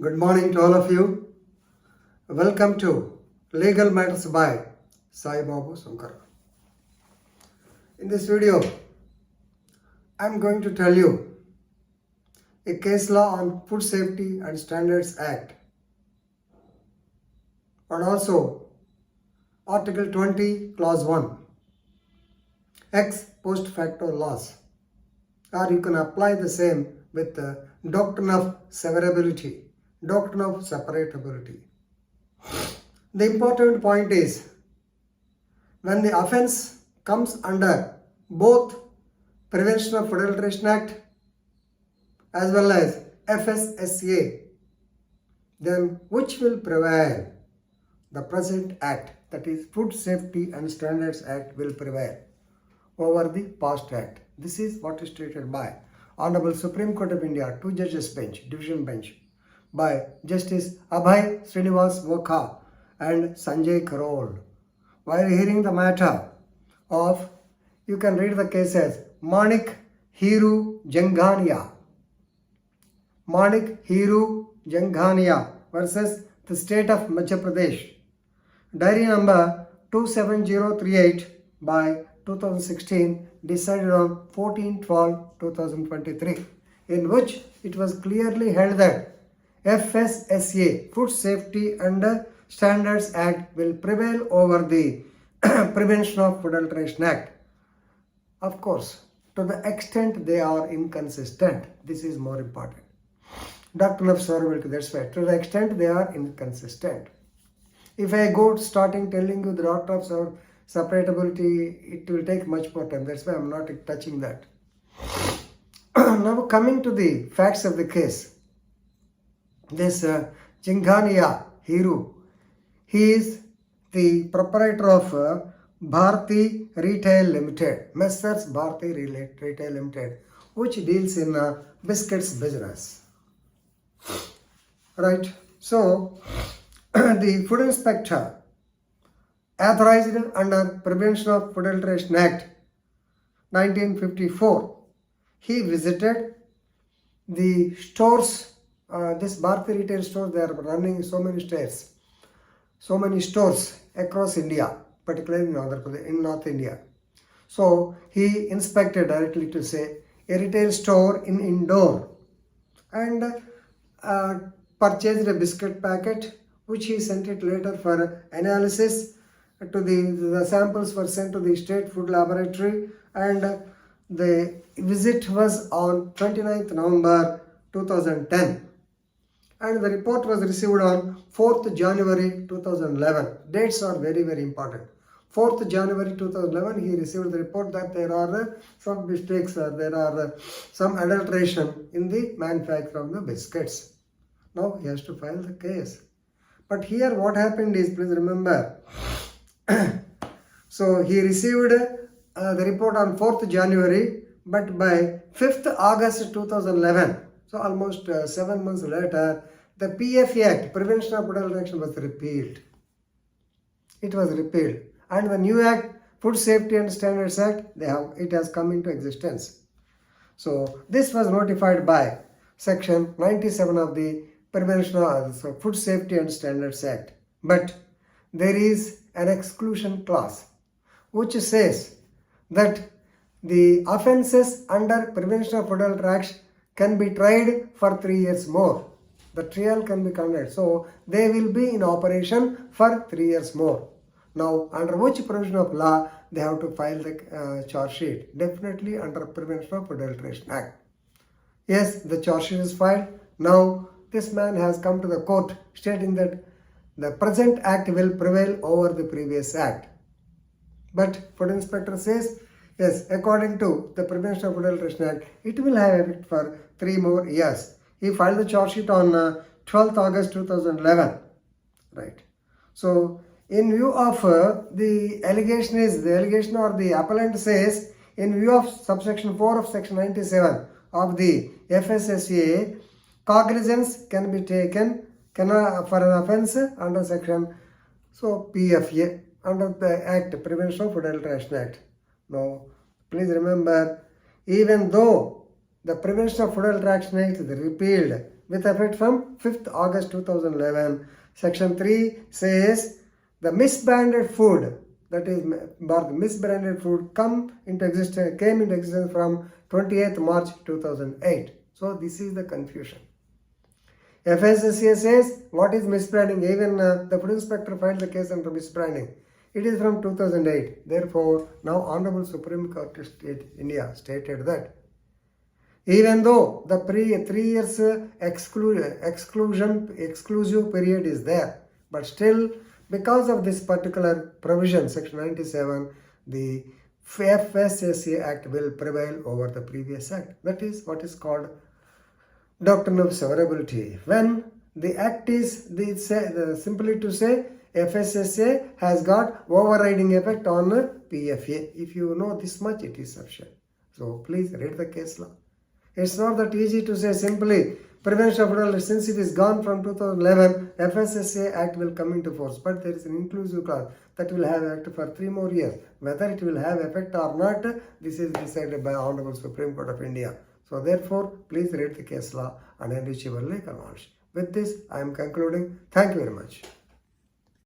Good morning to all of you. Welcome to Legal Matters by Sai Babu Sankar. In this video, I am going to tell you a case law on Food Safety and Standards Act and also Article 20, Clause 1, ex post facto laws, or you can apply the same with the doctrine of severability, doctrine of separability. The important point is when the offense comes under both Prevention of Adulteration Act as well as FSSA, then which will prevail? The present act, that is Food Safety and Standards Act, will prevail over the past act. This is what is stated by Honorable Supreme Court of India, 2 judges bench, division bench, by Justice Abhay Srinivas Vokha and Sanjay Karol. While hearing the matter of, you can read the case as Manik Hari Jhangiani. Manik Hari Jhangiani versus the state of Madhya Pradesh. Diary number 27038 by 2016, decided on 14/12/2023, in which it was clearly held that FSSA, Food Safety and Standards Act, will prevail over the Prevention of Adulteration Act. Of course, to the extent they are inconsistent, this is more important. Doctrine of severability, that's why, to the extent they are inconsistent. If I go starting telling you the doctrine of separability, it will take much more time. That's why I'm not touching that. Now coming to the facts of the case. This Jhangiani Hari, he is the proprietor of Bharti Retail Limited, Messrs. Bharti Retail Limited, which deals in biscuits business. Right. So the food inspector, authorized under Prevention of Adulteration Act 1954, he visited the stores, this Bharti retail stores. They are running so many stores across India, particularly in North India. So he inspected directly to say a retail store in Indore and purchased a biscuit packet, which he sent it later for analysis. To the samples were sent to the State Food Laboratory, and the visit was on 29th November 2010. And the report was received on 4th January 2011. Dates are very, very important. 4th January 2011, he received the report that there are some mistakes, there are some adulteration in the manufacture of the biscuits. Now he has to file the case. But here what happened is, please remember, so he received the report on 4th January, but by 5th August 2011, so almost 7 months later, the PF Act, Prevention of Adulteration, was repealed. It was repealed. And the new Act, Food Safety and Standards Act, it has come into existence. So this was notified by Section 97 of the Prevention of Food Safety and Standards Act. But there is an exclusion clause which says that the offences under Prevention of Adulteration Act can be tried for 3 years more. The trial can be conducted. So they will be in operation for 3 years more. Now, under which provision of law they have to file the charge sheet? Definitely under Prevention of Adulteration Act. Yes, the charge sheet is filed. Now, this man has come to the court stating that the present act will prevail over the previous act. But food inspector says, yes, according to the Prevention of Adulteration Act, it will have effect for 3 more years. He filed the charge sheet on 12th August 2011. Right. So, in view of the allegation or the appellant says, in view of subsection 4 of section 97 of the FSSA, cognizance can be taken for an offence under section PFA under the Act, Prevention of Adulteration Act. Now, please remember, even though the Prevention of Adulteration Act is repealed, with effect from 5th August 2011. Section 3 says the misbranded food, that is Bharti, misbranded food came into existence from 28th March 2008. So this is the confusion. FSSA says what is misbranding? Even the food inspector filed the case under misbranding. It is from 2008. Therefore, now Honorable Supreme Court of India stated that even though the 3 years exclusive period is there, but still because of this particular provision, Section 97, the FSSA Act will prevail over the previous Act. That is what is called doctrine of severability. When the Act is simply to say FSSA has got overriding effect on PFA. If you know this much, it is sufficient. So please read the case law. It's not that easy to say simply prevention of adulteration, since it is gone from 2011, FSSA Act will come into force. But there is an inclusive clause that will have effect for 3 more years. Whether it will have effect or not, this is decided by Honorable Supreme Court of India. So therefore, please read the case law and enrich your legal knowledge. With this, I am concluding. Thank you very much.